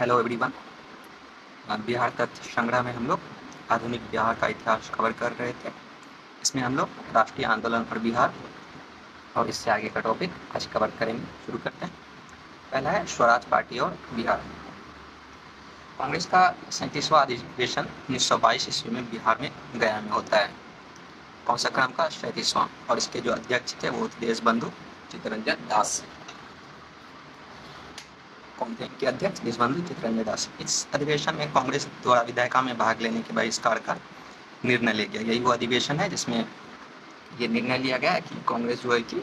Hello everyone. Bihar तथ्य संग्रह में हम लोग आधुनिक बिहार का इतिहास कवर कर रहे थे। इसमें हम लोग राष्ट्रीय आंदोलन पर बिहार और इससे आगे का टॉपिक आज कवर करेंगे। शुरू करते हैं। पहला है स्वराज पार्टी और बिहार। कांग्रेस का 37वां अधिवेशन 1922 ईस्वी में बिहार में गया में होता है। कौन सा क्रम का? 37वां। और इसके जो अध्यक्ष थे वो थे देशबंधु चित्तरंजन दास। कौन थे इनके अध्यक्ष? देशबंधु चित्तरंजन दास। इस अधिवेशन में कांग्रेस द्वारा विधायिका में भाग लेने के बहिष्कार का निर्णय लिया गया। यही वो अधिवेशन है जिसमें ये निर्णय लिया गया है कि कांग्रेस जो है कि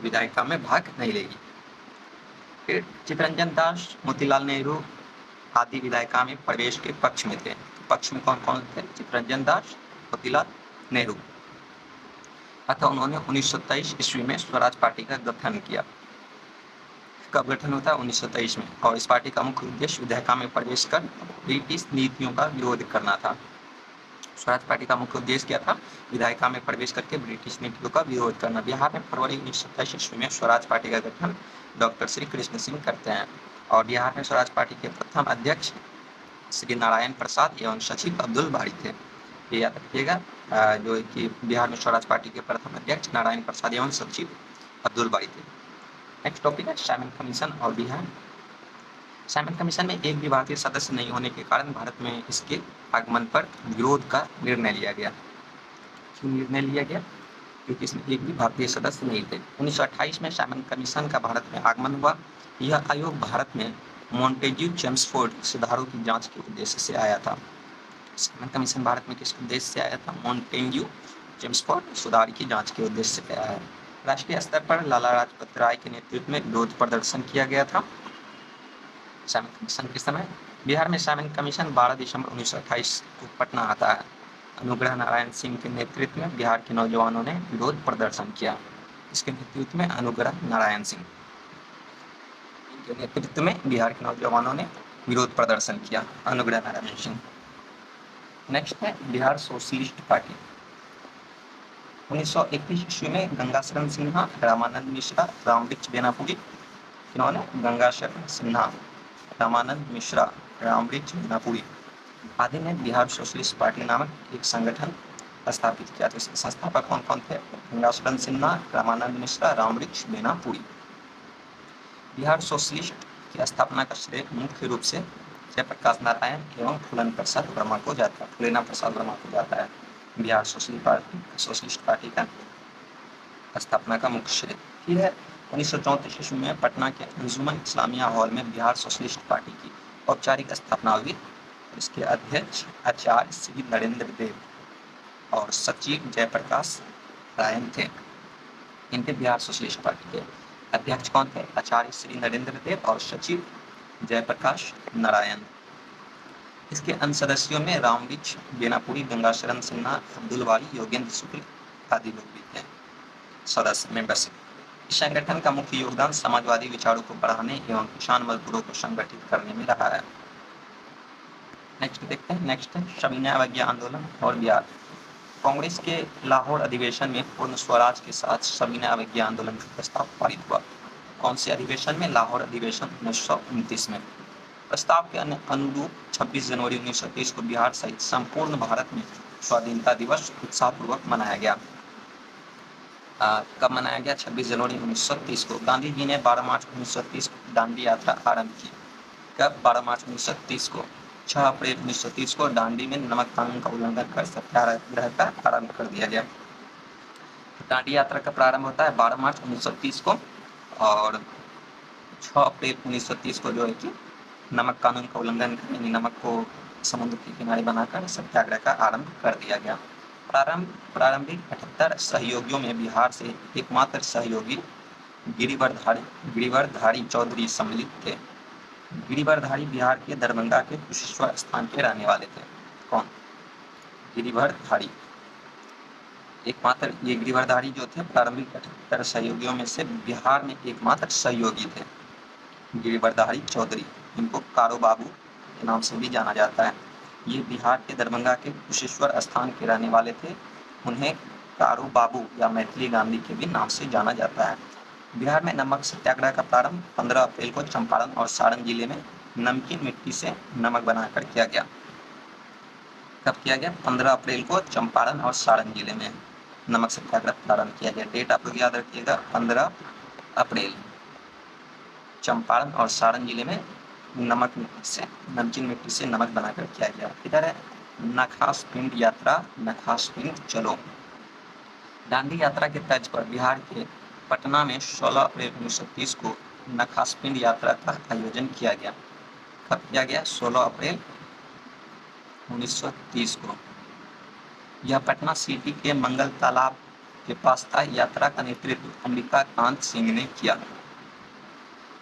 विधायिका में भाग नहीं लेगी। फिर चित्तरंजन दास, मोतीलाल नेहरू आदि विधायिका में प्रवेश के पक्ष में थे। पक्ष में कौन कौन थे? चित्तरंजन दास, मोतीलाल नेहरू। अतः उन्होंने 1923 ईस्वी में स्वराज पार्टी का गठन किया। कब गठन होता है? 1923 में। और इस पार्टी का मुख्य उद्देश्य विधायिका में प्रवेश कर ब्रिटिश नीतियों का विरोध करना था। स्वराज पार्टी का मुख्य उद्देश्य क्या था? विधायिका में प्रवेश करके ब्रिटिश नीतियों का विरोध करना। बिहार में फरवरी 1927 ईस्वी में स्वराज पार्टी का गठन डॉक्टर श्री कृष्ण सिंह करते हैं। और बिहार में स्वराज पार्टी के प्रथम अध्यक्ष श्री नारायण प्रसाद एवं सचिव अब्दुल बारी थे। ये याद रखिएगा, जो कि बिहार में स्वराज पार्टी के प्रथम अध्यक्ष नारायण प्रसाद एवं सचिव अब्दुल बारी थे। नेक्स्ट टॉपिक है साइमन कमीशन और बिहार। साइमन कमीशन में एक भी भारतीय सदस्य नहीं होने के कारण भारत में इसके आगमन पर विरोध का निर्णय लिया गया। क्यों निर्णय लिया गया? क्योंकि इसमें एक भी भारतीय सदस्य नहीं थे। 1928 में साइमन कमीशन का भारत में आगमन हुआ। यह आयोग भारत में मॉन्टेग्यू चेम्सफोर्ड सुधारों की जांच के उद्देश्य से आया था। साइमन कमीशन भारत में किस उद्देश्य से आया था? मॉन्टेग्यू चेम्सफोर्ड सुधार की जांच के उद्देश्य से आया है। राष्ट्रीय स्तर पर लाला लाजपत राय के नेतृत्व में विरोध प्रदर्शन किया गया था साइमन कमीशन के समय। बिहार में साइमन कमीशन 12 दिसंबर 1928 को पटना आता है। अनुग्रह नारायण सिंह के नेतृत्व में बिहार के नौजवानों ने विरोध प्रदर्शन किया। इसके नेतृत्व में अनुग्रह नारायण सिंह के नेतृत्व में बिहार के नौजवानों ने विरोध प्रदर्शन किया। अनुग्रह नारायण सिंह। नेक्स्ट है बिहार सोशलिस्ट पार्टी। 1921 ईस्वी में गंगाशरण सिन्हा, रामानंद मिश्रा, रामवृक्ष बेनापुरी, इन्होंने गंगाशरण सिन्हा, रामानंद मिश्रा, रामवृक्ष बेनापुरी आदि ने बिहार सोशलिस्ट पार्टी नामक एक संगठन स्थापित किया। तो इसके संस्थापक कौन कौन थे? गंगाशरण सिन्हा, रामानंद मिश्रा, रामवृक्ष बेनापुरी। बिहार सोशलिस्ट की स्थापना का श्रेय मुख्य रूप से जयप्रकाश नारायण एवं फूलन प्रसाद वर्मा को जाता है। फूलेना प्रसाद वर्मा को जाता है। बिहार सोशलिस्ट पार्टी का स्थापना का मुख्य श्रेय। फिर है 1934 ईस्वी में पटना के अंजुमन इस्लामिया हॉल में बिहार सोशलिस्ट पार्टी की औपचारिक स्थापना हुई। इसके अध्यक्ष आचार्य श्री नरेंद्र देव और सचिव जयप्रकाश नारायण थे। इनके बिहार सोशलिस्ट पार्टी के अध्यक्ष कौन थे? आचार्य श्री नरेंद्र देव और सचिव जयप्रकाश नारायण। इसके अन्य सदस्यों में रामवृक्ष बेनापुरी, गंगाशरण सिन्हा, अब्दुल बारी, योगेंद्र शुक्ल आदि लोग भी थे सदस्य मेंबरशिप। इस संगठन का मुख्य योगदान समाजवादी विचारों को बढ़ाने एवं किसान मजदूरों को संगठित करने में रहा है। नेक्स्ट देखते हैं। नेक्स्ट है सविनय अवज्ञा आंदोलन और बिहार। कांग्रेस के लाहौर अधिवेशन में पूर्ण स्वराज के साथ सविनय अवज्ञा आंदोलन का प्रस्ताव पारित हुआ। कौन से अधिवेशन में? लाहौर अधिवेशन 1929 में। प्रस्ताव के अनुरूप 26 जनवरी 1930 को बिहार सहित संपूर्ण भारत में स्वाधीनता दिवस उत्साहपूर्वक मनाया गया। कब मनाया गया? 26 जनवरी 1930 को। गांधी जी ने 12 मार्च 1930 को दांडी यात्रा आरंभ की। कब? 12 मार्च 1930 को। 6 अप्रैल 1930 को दांडी में नमक कानून का उल्लंघन कर सत्याग्रह का आरंभ कर दिया गया। दांडी यात्रा का प्रारंभ होता है 12 मार्च 1930 को और 6 अप्रैल 1930 को जो है कि नमक कानून का उल्लंघन यानी नमक को समुद्र के किनारे बनाकर सत्याग्रह का आरंभ कर दिया गया। प्रारंभिक 78 सहयोगियों में बिहार से एकमात्र सहयोगी गिरिवरधारी चौधरी सम्मिलित थे। गिरिवरधारी बिहार के दरभंगा के कुशेश्वर स्थान के रहने वाले थे। कौन? गिरिवरधारी। एकमात्र ये गिरिवरधारी जो थे प्रारंभिक 78 सहयोगियों में से बिहार में एकमात्र सहयोगी थे गिरिवरधारी चौधरी। इनको कारो बाबू के नाम से भी जाना जाता है। ये बिहार के दरभंगा के कुशेश्वर स्थान के रहने वाले थे। उन्हें कारो बाबू या मैथिली गांधी के भी नाम से जाना जाता है। बिहार में नमक सत्याग्रह का प्रारंभ 15 अप्रैल को चंपारण और सारण जिले में नमकीन मिट्टी से नमक बनाकर किया गया। कब किया गया? 15 अप्रैल को चंपारण और सारण जिले में नमक सत्याग्रह प्रारंभ किया गया। डेट आप लोग याद रखिएगा, 15 अप्रैल, चंपारण और सारण जिले में नमकीन मिट्टी से नमक बनाकर किया गया। इधर है नखास पिंड यात्रा, नखास पिंड चलो। दांडी यात्रा के तर्ज पर बिहार के पटना में 16 अप्रैल 1930 को नखास पिंड यात्रा का आयोजन किया गया। कब किया गया? 16 अप्रैल 1930 को। यह पटना सिटी के मंगल तालाब के पास था। यात्रा का नेतृत्व अंबिका कांत सिंह ने किया।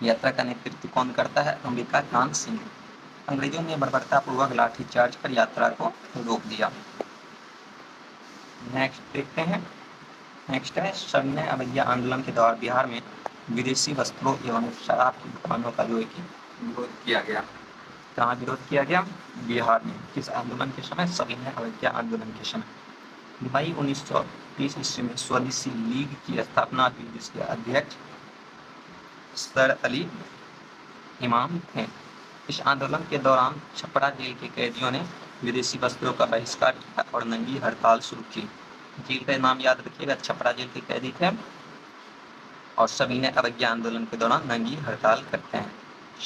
यात्रा का नेतृत्व कौन करता है? अंबिका कांत सिंह। अंग्रेजों ने बर्बरतापूर्वक लाठीचार्ज कर यात्रा को रोक दिया। नेक्स्ट देखते हैं। नेक्स्ट है सविनय अवज्ञा आंदोलन के दौरान बिहार में विदेशी वस्त्रों एवं शराब की दुकानों का जो है कि विरोध किया गया। कहाँ विरोध किया गया? बिहार में। किस आंदोलन के समय? सविनय अवज्ञा आंदोलन के समय। मई 1930 ईस्वी में स्वदेशी लीग की स्थापना हुई, जिसके अध्यक्ष सर अली इमाम थे। इस आंदोलन के दौरान छपरा जेल के कैदियों ने विदेशी वस्त्रों का बहिष्कार किया और नंगी हड़ताल शुरू की। जेल का नाम याद रखिएगा, छपरा जेल के कैदी थे और सविनय अवज्ञा आंदोलन के दौरान नंगी हड़ताल करते हैं।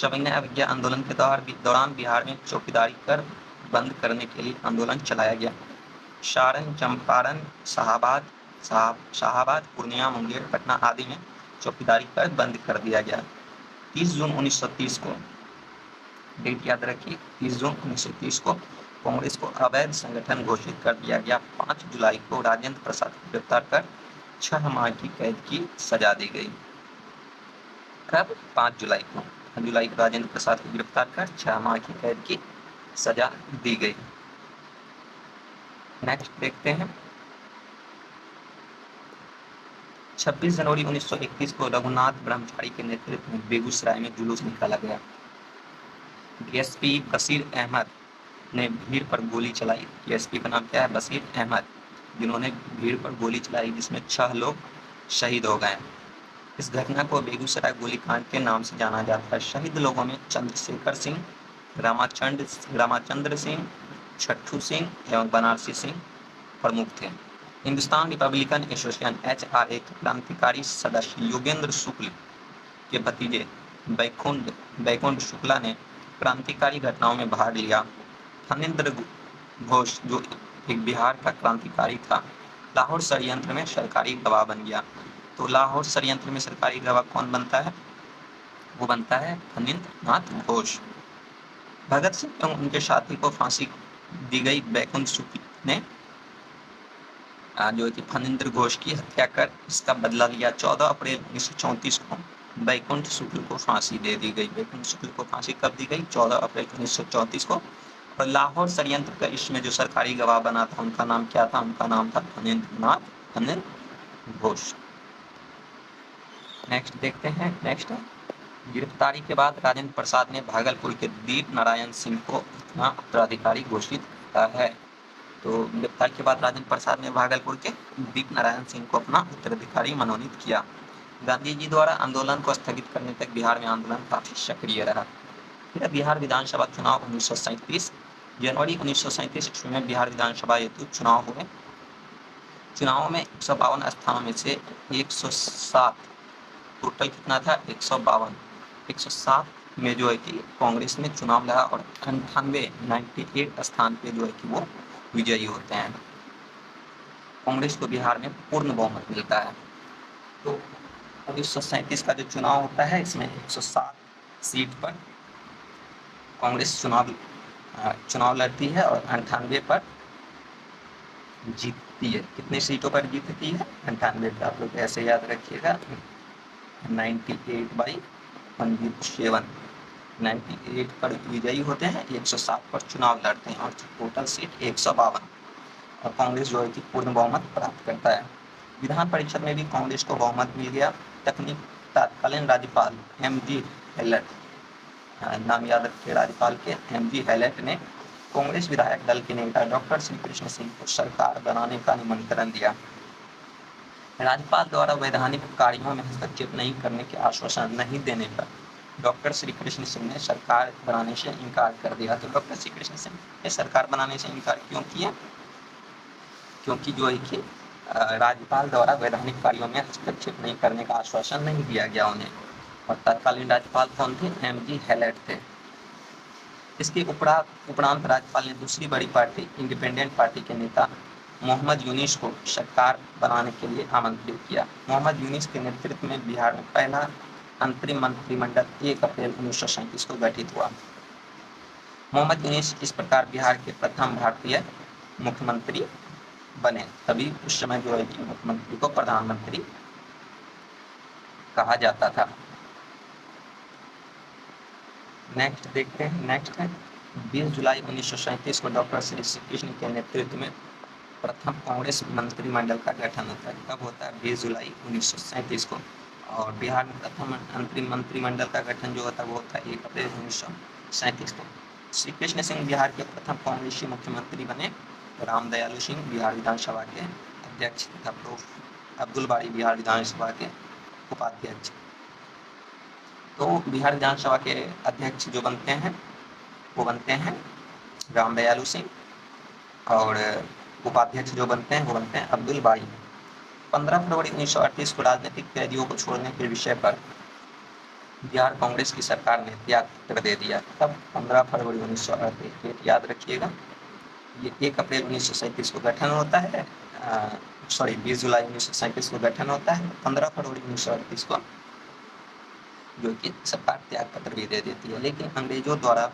सविनय अवज्ञा आंदोलन के दौरान बिहार में चौकीदारी कर बंद करने के लिए आंदोलन चलाया गया। सारण, चंपारण, शाहाबाद, पूर्णिया, मुंगेर, पटना आदि में चौकीदारी कर बंद कर दिया गया। 30 जून 1930 को, डेट याद रखिए, 30 जून 1930 को कांग्रेस को अवैध संगठन घोषित कर दिया गया। 5 जुलाई को राजेंद्र प्रसाद को गिरफ्तार कर 6 माह की कैद की सजा दी गई। कब? 5 जुलाई को। 5 जुलाई को राजेंद्र प्रसाद को गिरफ्तार कर 6 माह की कैद की सजा दी गई। नेक्स्ट देखते हैं। 26 जनवरी 1931 को रघुनाथ ब्रह्मचारी के नेतृत्व में बेगूसराय में जुलूस निकाला गया। डीएसपी बशीर अहमद ने भीड़ पर गोली चलाई। डीएसपी का नाम क्या है? बशीर अहमद, जिन्होंने भीड़ पर गोली चलाई, जिसमें 6 लोग शहीद हो गए। इस घटना को बेगूसराय गोलीकांड के नाम से जाना जाता है। शहीद लोगों में चंद्रशेखर सिंह, रामाचंद्र सिंह, छट्टू सिंह एवं बनारसी सिंह प्रमुख थे। हिंदुस्तान रिपब्लिकन एसोसिएशन HRA के क्रांतिकारी सदस्य योगेंद्र शुक्ल के भतीजे बैकुंठ शुक्ला ने क्रांतिकारी घटनाओं में भाग लिया। फणींद्र घोष, जो एक बिहार का क्रांतिकारी था, लाहौर षड्यंत्र में सरकारी गवाह बन गया। तो लाहौर षड्यंत्र में सरकारी गवाह कौन बनता है? वो बनता है फणींद्रनाथ घोष। भगत सिंह एवं उनके साथी को फांसी दी गई। बैकुंठ शुक्ल ने जो कि फणींद्र घोष की हत्या कर इसका बदला लिया। 14 अप्रैल 1934 को बैकुंठ शुक्ल को फांसी दे दी गई। बैकुंठ शुक्ल को फांसी कब दी गई? 14 अप्रैल 1934 को। और लाहौर षड्यंत्र का इसमें जो सरकारी गवाह बना था, उनका नाम क्या था? उनका नाम था फणींद्र घोष। नेक्स्ट देखते हैं। नेक्स्ट, गिरफ्तारी के बाद राजेंद्र प्रसाद ने भागलपुर के दीप नारायण सिंह को अपना उत्तराधिकारी घोषित किया है। तो गिरफ्तारी के बाद राजेंद्र प्रसाद ने भागलपुर के दीप नारायण सिंह को अपना उत्तराधिकारी मनोनीत किया। गांधी जी द्वारा आंदोलन को स्थगित करने तक बिहार में आंदोलन काफी सक्रिय रहा। फिर बिहार विधानसभा चुनाव 1937। जनवरी 1937 ईस्वी में बिहार विधानसभा हेतु चुनाव हुए। चुनावों में 152 स्थानों में से 107, टोटल कितना था? 152। 107 में जो है कि कांग्रेस ने चुनाव लड़ा और 98 स्थान पे जो है कि वो विजयी होते हैं। कांग्रेस को बिहार में पूर्ण बहुमत मिलता है। तो 1937 का जो चुनाव होता है, इसमें 107 सीट पर कांग्रेस चुनाव लड़ती है और 98 पर जीतती है। कितनी सीटों पर जीतती है? 98 पर। आप लोग ऐसे याद रखिएगा, 98/107। 98 पर विजयी होते हैं, 107 पर चुनाव लड़ते हैं और टोटल सीट 152। और कांग्रेस जो है कि पूर्ण बहुमत प्राप्त करता है। विधान परिषद में भी कांग्रेस को बहुमत मिल गया। तत्कालीन राज्यपाल MG हैलेट, नाम याद रखिए राज्यपाल के, MG हैलेट ने कांग्रेस विधायक दल के नेता डॉक्टर श्री कृष्ण सिंह को सरकार बनाने का निमंत्रण दिया। राज्यपाल द्वारा वैधानिक कार्यों में हस्तक्षेप नहीं करने के आश्वासन नहीं देने पर डॉक्टर श्री कृष्ण सिंह ने सरकार बनाने से इनकार कर दिया। तो डॉक्टर श्री कृष्ण सिंह ने सरकार बनाने से इनकार क्यों किया? क्योंकि जो है कि राज्यपाल द्वारा वैधानिक कार्यों में हस्तक्षेप नहीं करने का आश्वासन नहीं दिया गया उन्हें। और तत्कालीन राज्यपाल कौन थे? एमजी हैलेट थे। इसके उपरांत राज्यपाल ने दूसरी बड़ी पार्टी इंडिपेंडेंट पार्टी के नेता मोहम्मद यूनिस को सरकार बनाने के लिए आमंत्रित किया। मोहम्मद यूनिस के नेतृत्व में बिहार में पहला अंतरिम मंत्रिमंडल 1 अप्रैल 1937 को गठित हुआ। मोहम्मद यूनिस इस प्रकार बिहार के प्रथम भारतीय मुख्यमंत्री बने। तभी उस समय जो है कि मुख्यमंत्री को प्रधानमंत्री कहा जाता था। नेक्स्ट देखते हैं। नेक्स्ट है 20 जुलाई 1937 को डॉक्टर श्री कृष्ण के नेतृत्व में प्रथम कांग्रेस मंत्रिमंडल का गठन होता है। कब होता है? 20 जुलाई 1937 को। और बिहार में प्रथम अंतरिम मंत्रिमंडल का गठन जो होता है वो होता है 1 अप्रैल 1937 को। श्री कृष्ण सिंह बिहार के प्रथम कांग्रेसी मुख्यमंत्री बने। रामदयालु सिंह बिहार विधानसभा के अध्यक्ष तथा अब्दुल बारी बिहार विधानसभा के उपाध्यक्ष। तो बिहार विधानसभा के अध्यक्ष जो बनते हैं वो बनते हैं रामदयालु सिंह, और उपाध्यक्ष जो बनते हैं वो बनते हैं अब्दुल बारी। 15 फरवरी 1938 को राजनीतिक कैदियों को छोड़ने के विषय पर बिहार कांग्रेस की सरकार ने त्याग पत्र दे दिया। तब 15 फरवरी 1938, याद रखिएगा। ये 1 अप्रैल 1937 को गठन होता है, 20 जुलाई 1937 को गठन होता है। 15 फरवरी 1938 को जो कि सरकार त्याग पत्र भी दे देती है। लेकिन अंग्रेजों द्वारा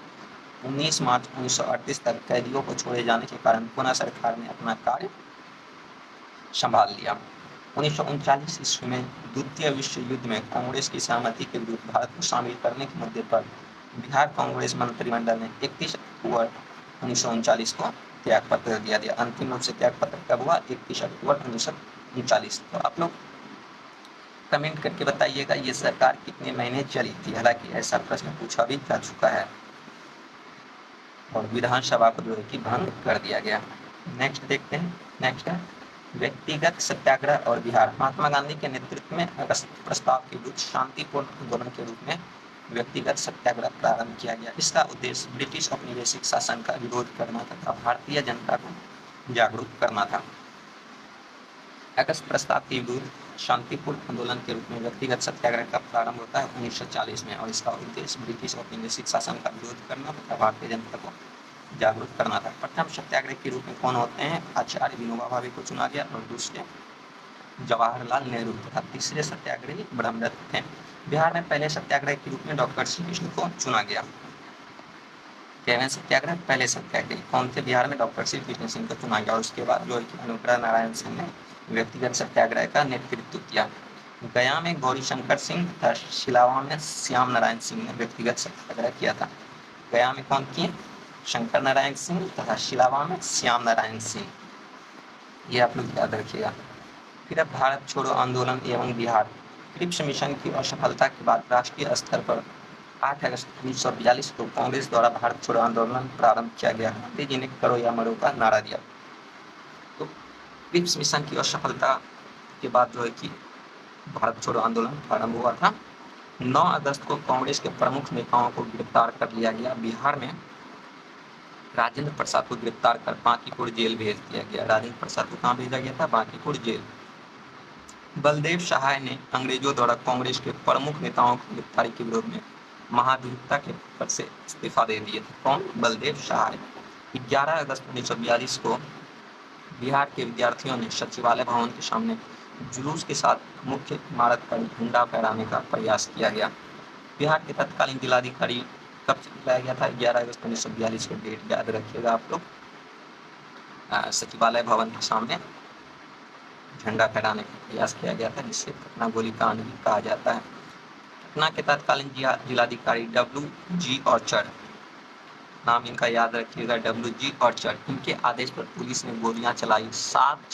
19 मार्च 1938 तक कैदियों को छोड़े जाने के कारण पुनः सरकार ने अपना कार्य संभाल लिया। 1939 ईस्वी में द्वितीय विश्व युद्ध में कांग्रेस की सहमति के विरुद्ध भारत को शामिल करने के मुद्दे पर बिहार कांग्रेस मंत्रिमंडल ने 31 अक्टूबर 1939 को त्याग पत्र दिया। अंतिम रूप से त्याग पत्र कब हुआ? 31 अक्टूबर 1939। तो आप लोग कमेंट करके बताइएगा ये सरकार कितने महीने चली थी। हालांकि ऐसा प्रश्न पूछा भी जा चुका है। और विधानसभा को जो है कि भंग कर दिया गया। नेक्स्ट देखते हैं। नेक्स्ट है व्यक्तिगत सत्याग्रह और बिहार। महात्मा गांधी के नेतृत्व में अगस्त प्रस्ताव के विरुद्ध शांतिपूर्ण आंदोलन के रूप में व्यक्तिगत सत्याग्रह प्रारंभ किया गया। इसका उद्देश्य ब्रिटिश औपनिवेशिक शासन का विरोध करना तथा भारतीय जनता को जागरूक करना था। अगस्त प्रस्ताव के विरुद्ध शांतिपूर्ण आंदोलन के रूप में व्यक्तिगत सत्याग्रह का प्रारंभ होता है 1940 में, और इसका उद्देश्य ब्रिटिश औपनिवेशिक शासन का विरोध करना तथा भारतीय जनता को जागरूक करना था। प्रथम सत्याग्रह के रूप में कौन होते हैं? आचार्य विनोबा भावे को चुना गया, और दूसरे जवाहरलाल नेहरू तथा तीसरे सत्याग्रही ब्रह्मदत्त थे। बिहार में पहले सत्याग्रह के रूप में डॉक्टर श्री कृष्ण को चुना गया। केवल सत्याग्रह पहले सत्याग्रही कौन थे? बिहार में डॉक्टर श्री कृष्ण सिंह को चुना गया। और उसके बाद जो अनुग्रह नारायण सिंह ने व्यक्तिगत सत्याग्रह का नेतृत्व किया। गया में गौरी शंकर सिंह तथा शिलावा में श्याम नारायण सिंह ने व्यक्तिगत सत्याग्रह किया था। गया में कौन किए? शंकर नारायण सिंह तथा शिलावा में श्याम नारायण सिंह। ये आप लोग याद रखिएगा। फिर अब भारत छोड़ो आंदोलन एवं बिहार। क्रिप्स मिशन की असफलता के बाद राष्ट्रीय स्तर पर 8 अगस्त 1942 को कांग्रेस द्वारा भारत छोड़ो आंदोलन प्रारंभ किया गया। गांधी जी ने करो या मरो का नारा दिया। तो क्रिप्स मिशन की असफलता के बाद जो है कि भारत छोड़ो आंदोलन प्रारंभ हुआ था। 9 अगस्त को कांग्रेस के प्रमुख नेताओं को गिरफ्तार कर लिया गया। बिहार में राजेंद्र प्रसाद को गिरफ्तार कर बांकीपुर जेल भेज दिया गया। राजेंद्र प्रसाद को कहाँ भेजा गया था? बांकीपुर जेल। बलदेव सहाय ने अंग्रेजों द्वारा कांग्रेस के प्रमुख नेताओं की गिरफ्तारी के विरोध में महाधिवक्ता के पद से इस्तीफा दे दिए थे। कौन? बलदेव सहाय। 11 अगस्त 1942 को बिहार के विद्यार्थियों ने सचिवालय भवन के सामने जुलूस के साथ मुख्य इमारत पर झंडा फहराने का प्रयास किया गया। बिहार के तत्कालीन जिलाधिकारी कब चलाया गया था? 11 अगस्त 1942 को डेट याद रखिएगा आप लोग। सचिवालय भवन के सामने झंडा फहराने का प्रयास किया गया था, जिससे पटना गोलीकांड भी कहा जाता है। पटना के तत्कालीन जिलाधिकारी WG ऑर्चर्ड, नाम इनका याद रखिएगा, WG ऑर्चर्ड। इनके आदेश पर पुलिस ने गोलियां चलाई। 7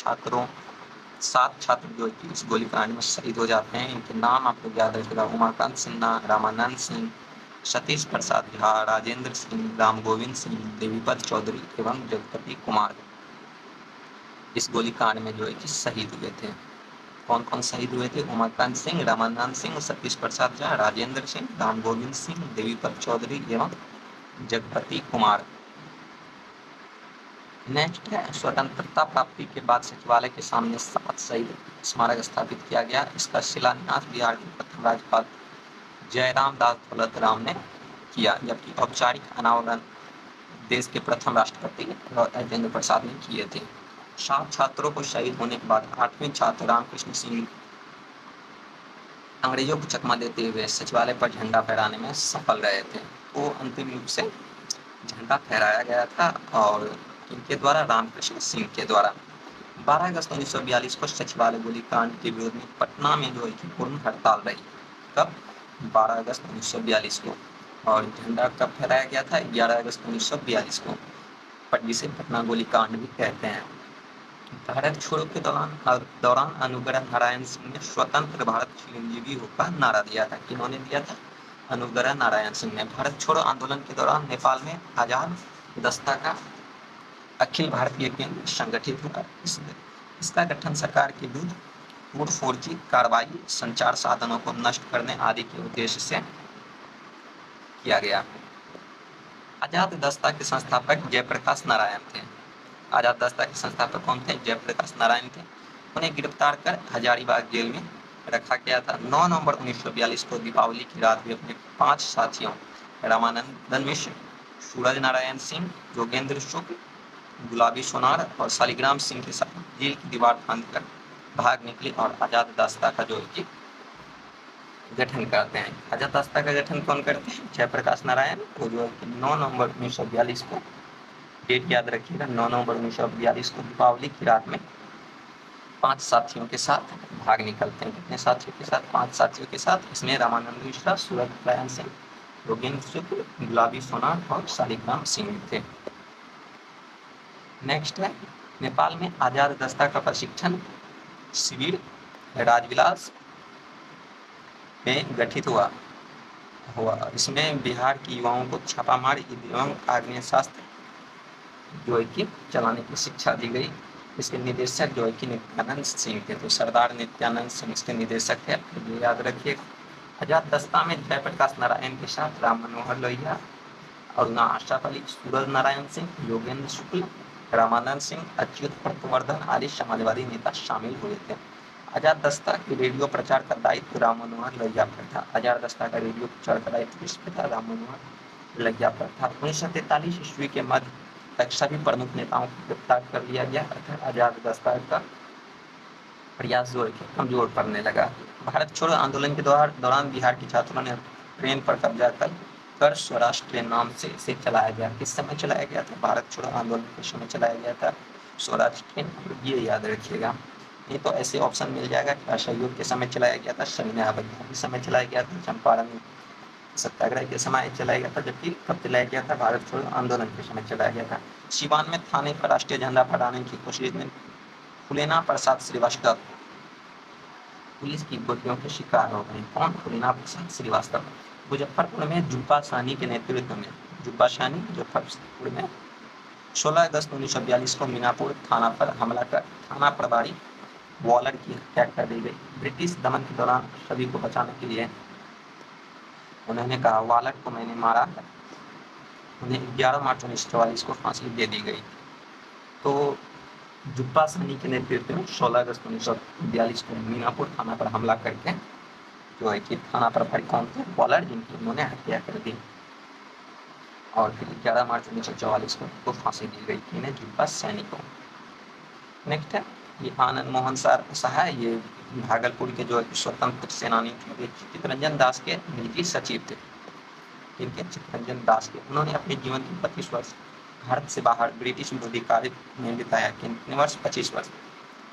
छात्र जो इस गोलीकांड में शहीद हो जाते हैं। इनके नाम आप लोग याद रखिएगा, उमाकांत सिन्हा, रामानंद सिंह, सतीश प्रसाद झा, राजेंद्र सिंह, राम गोविंद सिंह, देवीपत चौधरी एवं जगपति कुमार इस गोलीकांड में जो है कि शहीद हुए थे। कौन कौन शहीद हुए थे? उमाकांत सिंह, रामानंद सिंह, सतीश प्रसाद झा, राजेंद्र सिंह, राम गोविंद सिंह, देवीपत चौधरी एवं जगपति कुमार। नेक्स्ट है स्वतंत्रता प्राप्ति के बाद सचिवालय के सामने 7 शहीद स्मारक स्थापित किया गया। इसका शिलान्यास बिहार के प्रथम राज्यपाल जयराम दास दौलतराम ने किया, जबकि औपचारिक अनावरण देश के प्रथम राष्ट्रपति राजेंद्र प्रसाद ने किए थे। 7 छात्रों को शहीद होने के बाद 8वें छात्र रामकृष्ण सिंह अंग्रेजों को चकमा देते हुए सचिवालय पर झंडा फहराने में सफल रहे थे। तो अंतिम रूप से झंडा फहराया गया था और इनके द्वारा, रामकृष्ण सिंह के द्वारा। 12 अगस्त 1942 को सचिवालय गोलीकांड के विरोध में पटना में जो है कि पूर्ण हड़ताल रही। कब? 12 अगस्त 1942 को। और झंडा कब फहराया गया था? 11 अगस्त 1942 को, जिसे पटना गोलीकांड भी कहते हैं। भारत छोड़ो के दौरान अनुग्रह नारायण सिंह ने स्वतंत्र भारत चिरंजीवी हो का नारा दिया था। किन्होंने दिया था? अनुग्रह नारायण सिंह ने। भारत छोड़ो आंदोलन के दौरान नेपाल में आजाद दस्ता का अखिल भारतीय केंद्र संगठित हुआ। इसका गठन सरकार के विरुद्ध तोड़फोड़ कार्रवाई, संचार साधनों को नष्ट करने आदि के उद्देश्य से किया गया। आजाद दस्ता के संस्थापक जयप्रकाश नारायण थे। आजाद दस्ता के संस्थापक कौन थे? जयप्रकाश नारायण थे। उन्हें गिरफ्तार कर हजारीबाग जेल में रखा गया था। 9 नवंबर 1942 को दीपावली की रात भी अपने 5 साथियों रामानंदन मिश्र, सूरज नारायण सिंह, योगेंद्र शुक्ल, गुलाबी सोनार और शालिग्राम सिंह के साथ जेल की दीवार फांद कर भाग निकले और आजाद दस्ता का जो है गठन करते हैं। आजाद दस्ता का गठन कौन करते हैं? जयप्रकाश नारायण। वो जो है 9 नवंबर 1942 को, डेट याद रखिएगा, 9 नवंबर 1942 को दीपावली की रात में 5 साथियों के साथ भाग निकलते हैं। कितने साथियों के साथ? 5 साथियों के साथ। इसमें रामानंद मिश्रा, सूरज नारायण सिंह, योगेंद्र शुक्ल, गुलाबी सोनार और शालिग्राम सिंह थे। नेक्स्ट है नेपाल में आजाद दस्ता का प्रशिक्षण शिविर राजविलास में गठित हुआ। इसमें बिहार के युवाओं को छापामार एवं आग्नेयास्त्र जो है कि चलाने की शिक्षा दी गई। इसके निदेशक जो है कि नित्यानंद सिंह थे। तो सरदार नित्यानंद सिंह इसके निदेशक थे, ये याद रखिए। आजाद दस्ता में जयप्रकाश नारायण के साथ राम मनोहर लोहिया, अरुणा अशरफ अली, सूरज नारायण सिंह, योगेंद्र शुक्ल, रामानंद सिंह, अच्युत पटवर्धन आदि समाजवादी नेता शामिल हुए थे। आजाद दस्ता के रेडियो प्रचार का दायित्व राम मनोहर लोहिया पर था। आजाद दस्ता का रेडियो प्रचार का दायित्व किस पे था? राम मनोहर लोहिया पर था। 1943 ईस्वी के मध्य तक सभी प्रमुख नेताओं को गिरफ्तार कर लिया गया, अर्थात आजाद दस्ता का प्रयास जो है कमजोर पड़ने लगा। भारत छोड़ो आंदोलन के दौरान बिहार के छात्रों ने ट्रेन पर कब्जा कर स्वराष्ट्र ट्रेन नाम से इसे चलाया गया। किस समय चलाया गया था? भारत छोड़ो आंदोलन के समय चलाया गया था स्वराष्ट्र ट्रेन, ये याद रखिएगा। नहीं तो ऐसे ऑप्शन मिल जाएगा कि असहयोग के समय चलाया गया था, सविनय अवज्ञा के समय चलाया गया था, चंपारण सत्याग्रह के समय चलाया गया था, जबकि कब चलाया गया था? भारत छोड़ो आंदोलन के समय चलाया गया था। सिवान में थाने पर राष्ट्रीय झंडा फहराने की कोशिश में फुलेना प्रसाद श्रीवास्तव पुलिस की गोलियों के शिकार हो गए। कौन? फुलेना प्रसाद श्रीवास्तव। मुजफ्फरपुर में जुब्बा साहनी के नेतृत्व में, जुब्बा साहनी मुजफ्फरपुर में 16 अगस्त 1942 को मीनापुर थाना पर हमला कर थाना प्रभारी वॉलर की हत्या कर दी गई। ब्रिटिश दमन के दौरान सभी को बचाने के लिए उन्होंने कहा, वॉलर को मैंने मारा है। उन्हें 11 मार्च 1944 को फांसी दे दी गई। तो जुब्बा साहनी के नेतृत्व में 16 अगस्त 1942 को मीनापुर थाना पर हमला करके जो है कि थाना प्रभारी कौन थे? वॉलर, जिनकी उन्होंने हत्या कर दी। और फिर 11 मार्च 1944 को फांसी दी गई। इन्हें जुब्बा साहनी को। नेक्स्ट है ये आनंद मोहन सहाय, ये भागलपुर के जो स्वतंत्र सेनानी थे, चित्तरंजन दास के निजी सचिव थे। इनके चित्तरंजन दास के, उन्होंने अपने जीवन के 25 वर्ष भारत से बाहर ब्रिटिश विरोधी कार्य में बिताया। कितने वर्ष? 25 वर्ष।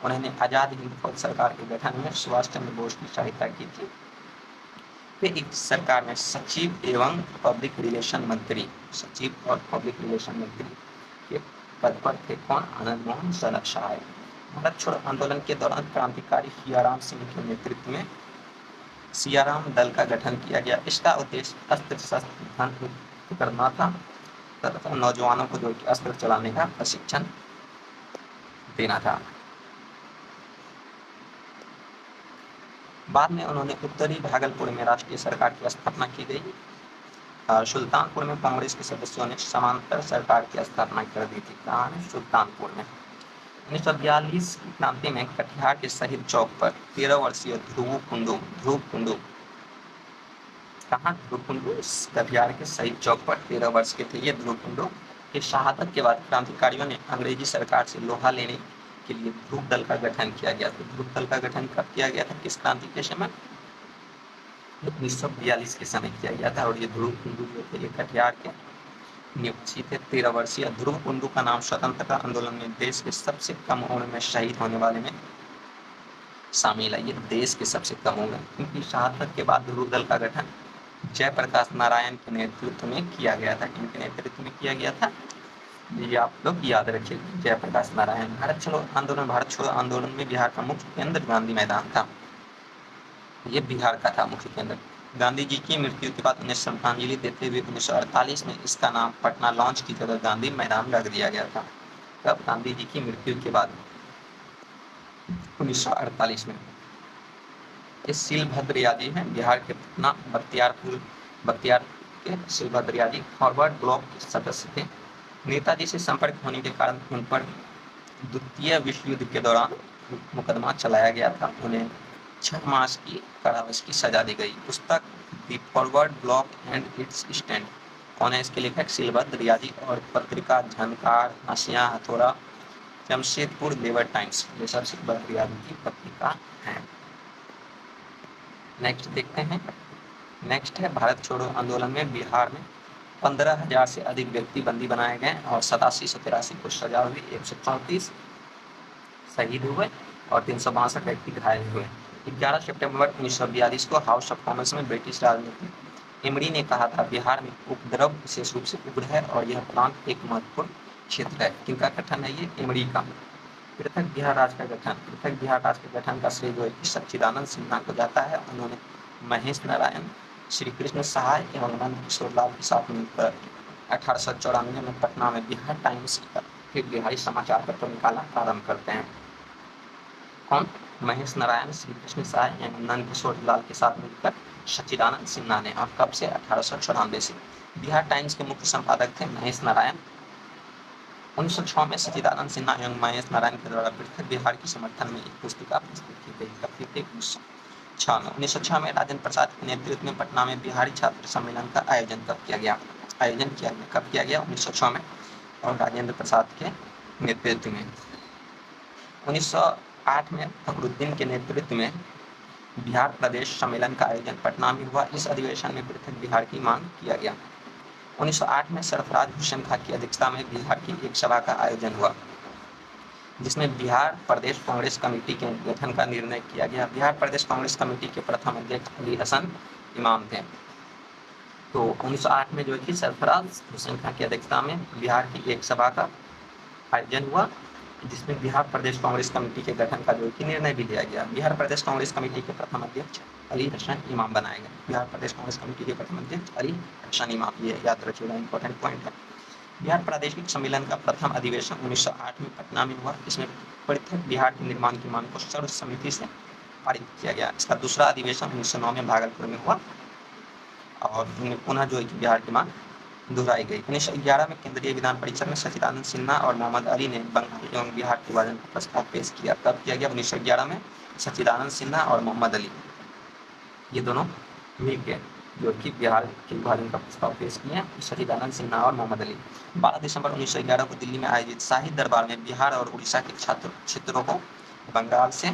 उन्होंने आजाद हिंद फौज सरकार के गठन में सुभाष चंद्र बोस की सहायता की थी। वे एक सरकार में सचिव एवं पब्लिक रिलेशन मंत्री, सचिव और पब्लिक रिलेशन मंत्री के पद पर थे। कौन? आनंद मोहन सहाय। भारत छोड़ो आंदोलन के दौरान क्रांतिकारी सियाराम सिंह के नेतृत्व में सियाराम दल का गठन किया गया। इसका उद्देश्य अस्त्र शस्त्र धन करना था तथा नौजवानों को जो अस्त्र चलाने का प्रशिक्षण देना था। बाद में उन्होंने उत्तरी भागलपुर में राष्ट्रीय सरकार की स्थापना की गई। सुल्तानपुर में कांग्रेस के सदस्यों ने समांतर सरकार की स्थापना कर दी थी। कहाँ है? सुल्तानपुर में। 1942 की क्रांति में कटिहार के शहीद चौक पर 13 वर्षीय ध्रुव कुंडू कहाँ? ध्रुव कुंडू कटिहार के शहीद चौक पर 13 वर्ष के थे ये ध्रुव कुंडू की शहादत के बाद क्रांतिकारियों ने अंग्रेजी सरकार से लोहा लेने के लिए ध्रुव दल का गठन किया गया था। ध्रुव दल का गठन कब किया गया था? किस क्रांति के समय? 1942 के समय किया गया था। और ये ध्रुव कुंडू जो थे ये कटिहार के निवासी थे। 13 वर्षीय ध्रुव कुंडू का नाम स्वतंत्रता आंदोलन में देश के सबसे कम उम्र में शहीद होने वाले में शामिल है। ये देश के सबसे कम उम्र, इनकी शहादत के बाद ध्रुव दल का गठन जयप्रकाश नारायण के नेतृत्व में किया गया था। इनके नेतृत्व में किया गया था, ये आप लोग याद रखिए। जयप्रकाश नारायण। भारत छोड़ो आंदोलन में बिहार का मुख्य केंद्र गांधी मैदान था। ये बिहार का था मुख्य केंद्र। गांधी जी की मृत्यु के बाद उन्हें श्रद्धांजलि देते हुए 1948 में इसका नाम पटना लॉन्च की जगह गांधी मैदान रख दिया गया था। तब गांधी जी की मृत्यु के बाद 1948 में। ये शिलभद्र यादव हैं, बिहार के पटना बख्तियार के शिलभद्र यादव फॉरवर्ड ब्लॉक के सदस्य थे। नेताजी से संपर्क होने के कारण उन पर द्वितीय विश्व युद्ध के दौरान मुकदमा चलाया गया था। उन्हें 6 मास की कारावास की सजा दी गई। पुस्तक the forward block and it's stand, कौन है इसके लेखक? शिलभद्र यादव। और पत्रिका झनकार, हंसिया, हथौड़ा, जमशेदपुर लेबर टाइम्स, ये सब शिलभद्र यादव की पत्रिका है। नेक्स्ट देखते हैं। नेक्स्ट है भारत छोड़ो आंदोलन में बिहार में 15,000 से अधिक व्यक्ति बंदी बनाए गए और 87 को सजा हुई। 134 शहीद हुए और 362 व्यक्ति घायल हुए। 11 सितंबर 1942 को हाउस ऑफ कॉमन्स में ब्रिटिश राजनीति एमडी ने कहा था बिहार में उपद्रव विशेष रूप से उग्र है और यह प्रांत एक महत्वपूर्ण क्षेत्र है। किनका गठन है? ये एमडी का। पृथक बिहार राज्य का गठन। पृथक बिहार राज्य के गठन का श्रेय जो है सच्चिदानंद सिन्हा को जाता है। उन्होंने महेश नारायण, श्री कृष्ण सहाय एवं नंद किशोर लाल के साथ मिलकर 1894 में पटना में बिहार टाइम्स फिर बिहारी समाचार पत्र निकालना प्रारंभ करते हैं। कौन? महेश नारायण, श्री कृष्ण सहाय एवं नंद किशोर लाल के साथ मिलकर सच्चिदानंद सिन्हा ने। और कब से? 1894 से। बिहार टाइम्स के मुख्य संपादक थे महेश नारायण। 1906 में सच्चिदानंद सिन्हा एवं महेश नारायण के द्वारा पृथक बिहार के समर्थन में एक पुस्तिका प्रस्तुत की गई। कब की थी? 1906 में राजेंद्र प्रसाद के नेतृत्व में पटना में बिहारी छात्र सम्मेलन का आयोजन कब किया गया? कब किया गया? 1906 में और राजेंद्र प्रसाद के नेतृत्व में। 1908 में फखरुद्दीन के नेतृत्व में बिहार प्रदेश सम्मेलन का आयोजन पटना में हुआ। इस अधिवेशन में पृथक बिहार की मांग किया गया। 1908 में सरफराज हुसैन खां की अध्यक्षता में बिहार की एक सभा का आयोजन हुआ जिसमें बिहार प्रदेश कांग्रेस कमेटी के गठन का निर्णय किया गया। बिहार प्रदेश कांग्रेस कमेटी के प्रथम अध्यक्ष अली हसन इमाम थे। तो 1908 में जो है सरफराज हुसैन खां की अध्यक्षता में बिहार की एक सभा का आयोजन हुआ जिसमें बिहार प्रदेश कांग्रेस कमेटी के गठन का जो है निर्णय भी लिया गया। बिहार प्रदेश कांग्रेस कमेटी के प्रथम अध्यक्ष अली हसन इमाम बनाए गए। बिहार प्रदेश कांग्रेस कमेटी के प्रथम अध्यक्ष अली हसन इमाम, ये याद रखिएगा, इंपॉर्टेंट पॉइंट है। बिहार प्रादेशिक सम्मेलन का प्रथम अधिवेशन 1908 में पटना में हुआ। इसमें पृथक बिहार के निर्माण की मांग को सर्वसम्मति से पारित किया गया। इसका दूसरा अधिवेशन 1909 में भागलपुर में हुआ और पुनः जो है बिहार की मांग दोहराई गई। 1911 में केंद्रीय विधान परिषद में सच्चिदानंद सिन्हा और मोहम्मद अली ने बंगाल एवं बिहार के विभाजन का प्रस्ताव पेश किया। कब किया गया? 1911 में सच्चिदानंद सिन्हा और मोहम्मद अली, ये दोनों मिलकर जो कि बिहार के विभाजन का प्रस्ताव पेश किए, सच्चिदानंद सिन्हा और मोहम्मद अली। 12 दिसंबर 1911 को दिल्ली में आयोजित शाही दरबार में बिहार और उड़ीसा के क्षेत्रों को बंगाल से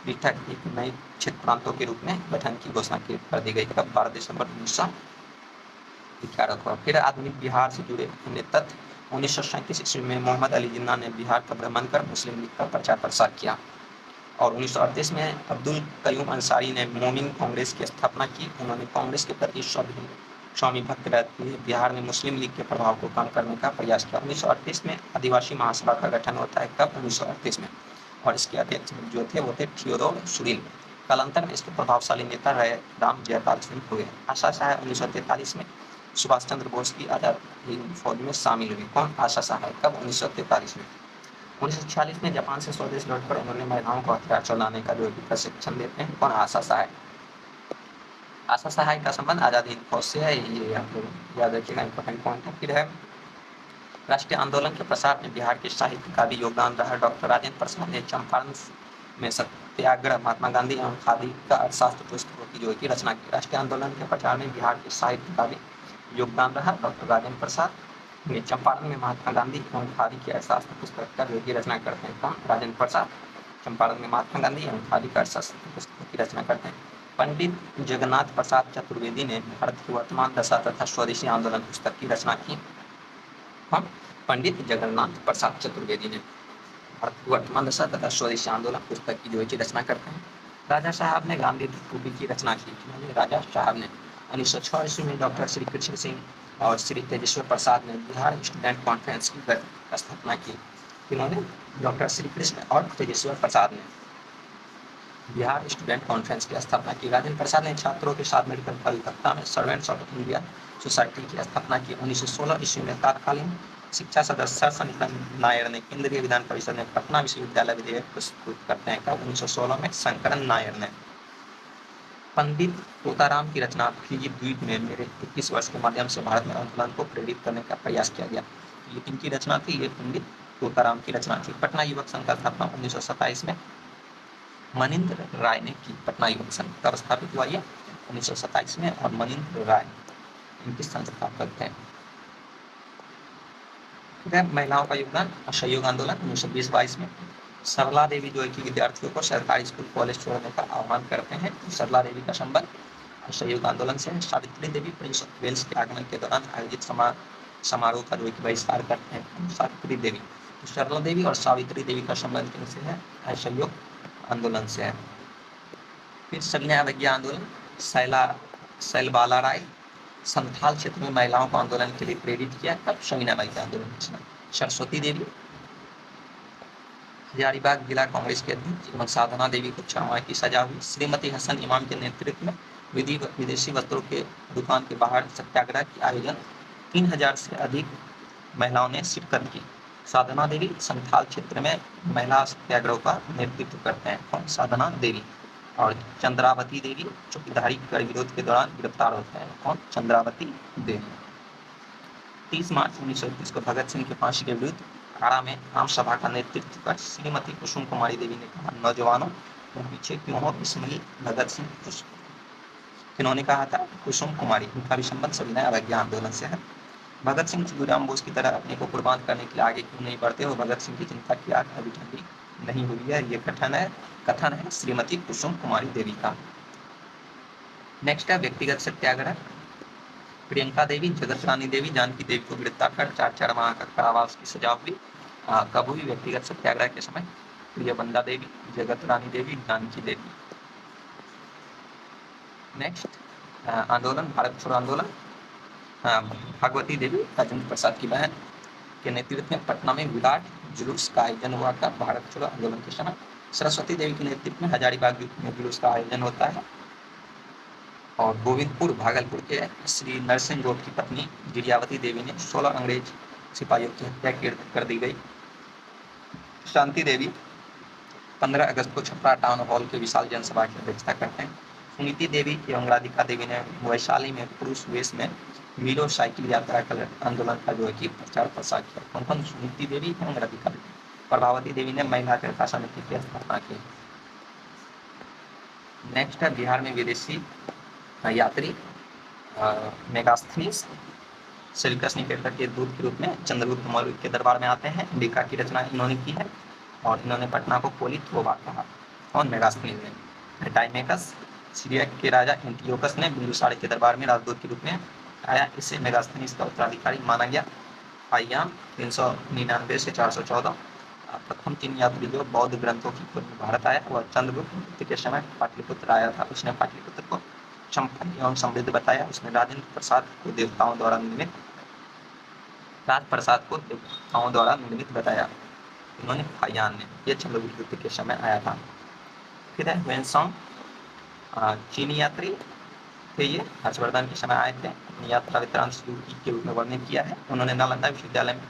पृथक एक नए क्षेत्र प्रांतों के रूप में गठन की घोषणा कर दी गई। कब? 12 दिसंबर 1911 को। फिर आधुनिक बिहार से जुड़े अन्य तथ्य। 1937 ईस्वी में मोहम्मद अली जिन्ना ने बिहार का भ्रमण कर मुस्लिम लीग का प्रचार प्रसार किया और 1938 में अब्दुल कयूम अंसारी ने मोमिन कांग्रेस की स्थापना की। उन्होंने कांग्रेस के प्रति स्वामी भक्त रहते हुए बिहार में मुस्लिम लीग के प्रभाव को कम करने का प्रयास किया। 1938 में आदिवासी महासभा का गठन होता है। कब? 1938 में। और इसके अध्यक्ष जो थे वो थे थियोडोर सुरीन। कालांतर में इसके प्रभावशाली नेता रहे राम जयपाल सिंह हुए। आशा शाह 1943 में सुभाष चंद्र बोस की आजाद हिंद फौज में शामिल हुई। कौन? आशा शाह। कब? 1943 में। 1946 में जापान से स्वदेश लौटकर उन्होंने महिलाओं को हथियार चलाने का जो प्रशिक्षण देते हैं। कौन? आशा शाह। आशा सहाय का संबंध आजादी हिंद फौज से है, ये आप लोग याद रखिएगा, इंपॉर्टेंट पॉइंट है। फिर है राष्ट्रीय आंदोलन के प्रसार में बिहार के साहित्य का भी योगदान रहा। डॉक्टर राजेंद्र प्रसाद ने चंपारण में सत्याग्रह, महात्मा गांधी एवं खादी का अर्थशास्त्र पुस्तकों की जो है की रचना की। राष्ट्रीय आंदोलन के प्रचार में बिहार के साहित्य का भी योगदान रहा। डॉक्टर राजेंद्र प्रसाद ने चंपारण में महात्मा गांधी एवं खादी की अर्थशास्त्र पुस्तक का जो है रचना करते हैं। कौन? राजेंद्र प्रसाद चंपारण में महात्मा गांधी एवं खादी का अर्थशास्त्र पुस्तकों की रचना करते हैं। पंडित जगन्नाथ प्रसाद चतुर्वेदी ने भारत की वर्तमान दशा तथा स्वदेशी आंदोलन पुस्तक की रचना की। हम पंडित जगन्नाथ प्रसाद चतुर्वेदी ने भारत की वर्तमान दशा तथा स्वदेशी आंदोलन पुस्तक की जो है रचना करते हैं। राजा साहब ने गांधी टोपी की रचना की। राजा साहब ने 1906 ईस्वी में डॉक्टर श्री कृष्ण सिंह और श्री तेजेश्वर प्रसाद ने बिहार स्टूडेंट कॉन्फ्रेंस की स्थापना की। इन्होंने डॉक्टर श्री कृष्ण और तेजेश्वर प्रसाद ने बिहार स्टूडेंट कॉन्फ्रेंस की स्थापना की। राजेंद्र प्रसाद ने छात्रों के साथ मिलकर कलकत्ता में सर्वेंट्स ऑफ इंडिया सोसाइटी की स्थापना की। 1916 ईस्वी में तत्कालीन शिक्षा सदस्य शंकर नायर ने केंद्रीय विधान परिषद में पटना विश्वविद्यालय विधेयक प्रस्तुत करते हैं। कब? 1916 में शंकर नायर ने। पंडित तोताराम की रचना फिजी द्वीप में मेरे 21 वर्ष के माध्यम से भारत में आंदोलन को प्रेरित करने का प्रयास किया गया। ये किनकी रचना थी? ये पंडित तोताराम की रचना थी। पटना युवक संघ का स्थापना 1927 में मनिंद्र राय ने की। पटना युवक संघ कब स्थापित हुआ? 1927 में, और मनिंद्र राय इनके संस्थापक थे। महिलाओं का योगदान, असहयोग आंदोलन 1920-22 में सरला देवी जो है कि विद्यार्थियों को सरकारी स्कूल कॉलेज छोड़ने का आह्वान करते हैं। सरला देवी का संबंध असहयोग आंदोलन से है। Savitri Devi Prince of Wales के आगमन के दौरान आयोजित समारोह का जो है कि बहिष्कार करते हैं। सावित्री देवी, तो सरला देवी और सावित्री देवी का संबंध किनसे है? असहयोग आंदोलन से है। फिर सविनय अवज्ञा आंदोलन, शैलबाला राय संथाल क्षेत्र में महिलाओं को आंदोलन के लिए प्रेरित किया। तब सविनय अवज्ञा आंदोलन। सरस्वती देवी हजारीबाग जिला कांग्रेस के अध्यक्ष एवं साधना देवी को 6 माह की सजा हुई। श्रीमती हसन इमाम के नेतृत्व में विदेशी वस्त्रों के दुकान के बाहर सत्याग्रह की आयोजन 3000 से अधिक महिलाओं ने शिरकत की। साधना देवी संथाल क्षेत्र में महिला सत्याग्रह का नेतृत्व करते हैं। कौन? साधना देवी। और चंद्रावती देवी चौकीदारी कर विरोध के दौरान गिरफ्तार होते हैं। कौन? चंद्रावती देवी। 30 मार्च 1931 को भगत सिंह की फांसी के विरुद्ध आरा में आम सभा का नेतृत्व कर श्रीमती कुसुम कुमारी देवी ने कहा, नौजवानों तुम पीछे क्यों हो? इसमें भगत सिंह इन्होंने कहा था। कुसुम कुमारी, इनका भी संबंध सविनय अवज्ञा आंदोलन से है। भगत सिंह सुखराम बोस की तरह अपने को कुर्बान करने के लिए आगे क्यों नहीं बढ़ते हो? भगत सिंह की चिंता की आग अभी ठंडी नहीं हुई है। ये कथन है श्रीमती कुसुम कुमारी देवी का। नेक्स्ट है व्यक्तिगत सत्याग्रह। प्रियंका देवी, जगत रानी देवी, जानकी देवी को गिरफ्तार कर 4 माह का कारावास की सजा हुई। कब हुई? व्यक्तिगत सत्याग्रह के समय। प्रियबंदा देवी, जगत रानी देवी, जानकी देवी। नेक्स्ट आंदोलन, भारत छोड़ो आंदोलन। भगवती देवी राजेंद्र प्रसाद की बहन के नेतृत्व में पटना में विराट जुलूस का आयोजन हुआ था भारत छोड़ो आंदोलन के समय। सरस्वती देवी के नेतृत्व में हजारीबाग में जुलूस का आयोजन होता है। और गोविंदपुर भागलपुर के श्री नरसिंह गौड की पत्नी गिरियावती देवी ने 16 अंग्रेज सिपाहियों की हत्या कर दी गई। शांति देवी 15 अगस्त को छपरा टाउन हॉल के विशाल जनसभा की अध्यक्षता करते हैं। सुनीति देवी एवं राधिका देवी ने वैशाली में पुरुष वेश में मीलो साइकिल यात्रा कर आंदोलन का जो है कि प्रचार प्रसार किया। कौन कौन? सुनीति देवी एवं राधिका देवी। प्रभावती देवी ने महिला चरखा समिति की स्थापना की। नेक्स्ट है बिहार में विदेशी यात्री मेगास्थनीज श्रीकृष्ण निकेतर के दूत के रूप में चंद्रगुप्त मौर्य के दरबार में आते हैं। टीका की रचना इन्होंने की है और इन्होंने पटना को पोलिथ्रोबा कहा। और मेगास्थनीज ने। डाइमेकस सीरिया के राजा एंटियोकस ने बिंदुसार के दरबार में राजदूत के रूप में आया। इसे मेगास्थनीज का उत्तराधिकारी माना गया। आयाम 399 से 414। प्रथम 3 यात्री जो बौद्ध ग्रंथों की खोज में भारत आया वह चंद्रगुप्त के समय पाटलिपुत्र आया था। उसने पाटलिपुत्र को संपन्न एवं समृद्ध बताया। उसने राजेंद्र प्रसाद को देवताओं द्वारा निर्मित बताया। उन्होंने फायान ने। यह चंद्रगुप्त के समय आया था। फिर है वेनसोंग, चीनी यात्री थे। ये हर्षवर्धन के समय आए थे। अपनी यात्रा वृत्तांत के रूप में वर्णन किया है। उन्होंने नालंदा विश्वविद्यालय में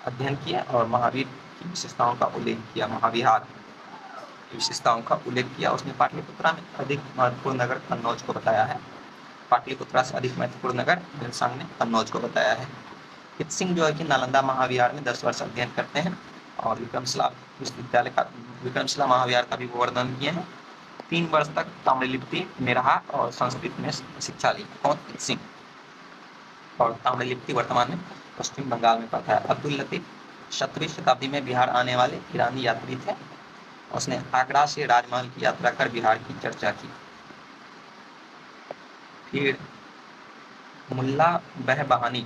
अध्ययन किया और महावीर की विशेषताओं का उल्लेख किया। महाविहार की विशेषताओं का उल्लेख किया। उसने पाटलिपुत्रा में अधिक महत्वपूर्ण नगर कन्नौज को बताया है। पाटलिपुत्रा से अधिक महत्वपूर्ण नगर घनश्याम ने कन्नौज को बताया है। हित सिंह जो है कि नालंदा महाविहार में 10 वर्ष अध्ययन करते हैं और विक्रमशिला विश्वविद्यालय का विक्रमशिला महाविहार का भी वो वर्णन किए हैं। 3 वर्ष तक ताम्रलिप्ति में रहा और संस्कृत में शिक्षा ली। कौन? हित सिंह। और ताम्रलिप्ति वर्तमान में पश्चिम बंगाल में पड़ता है। अब्दुल लतीफ 17वीं शताब्दी में बिहार आने वाले ईरानी यात्री थे। उसने आगरा से राजमहल की यात्रा कर बिहार की चर्चा की। फिर मुल्ला बहबहानी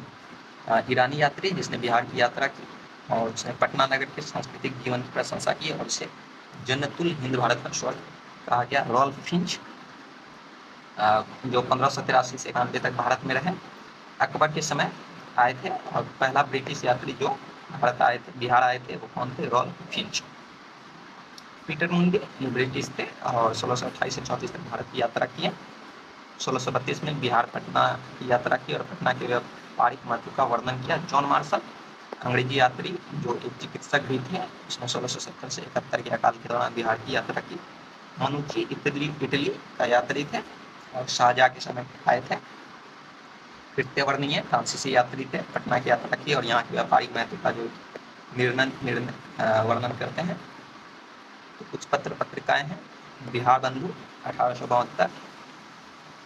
ईरानी यात्री जिसने बिहार की यात्रा की और उसने पटना नगर के सांस्कृतिक जीवन की प्रशंसा की और उसे जन्नतुल हिंद भारत का स्वर्ग कहा गया। रॉल्फ फिंच जो 1583 से 91 तक भारत में रहे, अकबर के समय आए थे और पहला ब्रिटिश यात्री जो भारत आए थे, बिहार आए थे, वो कौन थे? Ralph Fitch. Peter Mundy British थे और 1628 से 34 तक भारत की यात्रा की है। 1632 में बिहार पटना की यात्रा की और पटना के व्यापारिक महत्व का वर्णन किया। जॉन मार्शल अंग्रेजी यात्री जो एक चिकित्सक भी थे, उसने 1670 से 71 के अकाल के दौरान बिहार की यात्रा की। मनुची इटली का यात्री थे और शाहजहाँ के समय आए थे। फिर तेवर्णीय फ्रांसीसी यात्री थे, पटना की यात्रा की और यहाँ के व्यापारिक महत्व का जो वर्णन करते हैं। तो कुछ पत्र पत्रिकाएं हैं। बिहार बंधु 1872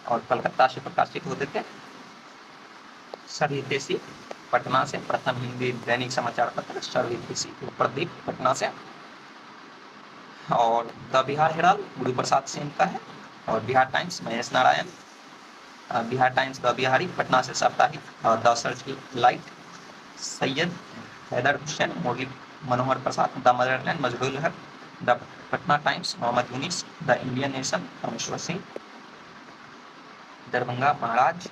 और कलकत्ता से प्रकाशित होते थे। सरहितेशी पटना से प्रथम हिंदी दैनिक समाचार पत्र सरहितेशी प्रदीप पटना से। और द बिहार हेराल्ड गुरु प्रसाद सिंह का है और Bihar times Mahesh Narayan. Bihar times the Bihari Patna से साप्ताहिक और the searchlight Syed Haider Hussain Murli Manohar Prasad the motherland Mazharul Haque the Patna times Mohammad Younis the Indian nation Rameshwar Singh. Darbhanga Maharaj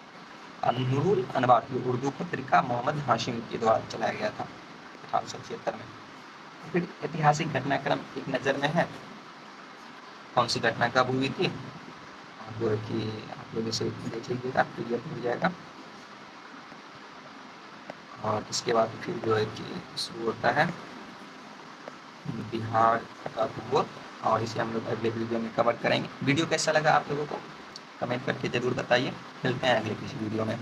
Noorul Anwar Urdu पत्रिका मोहम्मद हाशिम के द्वारा चलाया गया था 1876 में। फिर ऐतिहासिक घटनाक्रम एक नज़र में है। कौन सी घटना कब हुई थी जो है कि आप लोग इसे देख लीजिएगा, क्लियर हो जाएगा। और इसके बाद फिर जो है कि शुरू होता है बिहार का भूगोल और इसे हम लोग अगले वीडियो में कवर करेंगे। वीडियो कैसा लगा आप लोगों को कमेंट करके ज़रूर बताइए। मिलते हैं अगले किसी वीडियो में।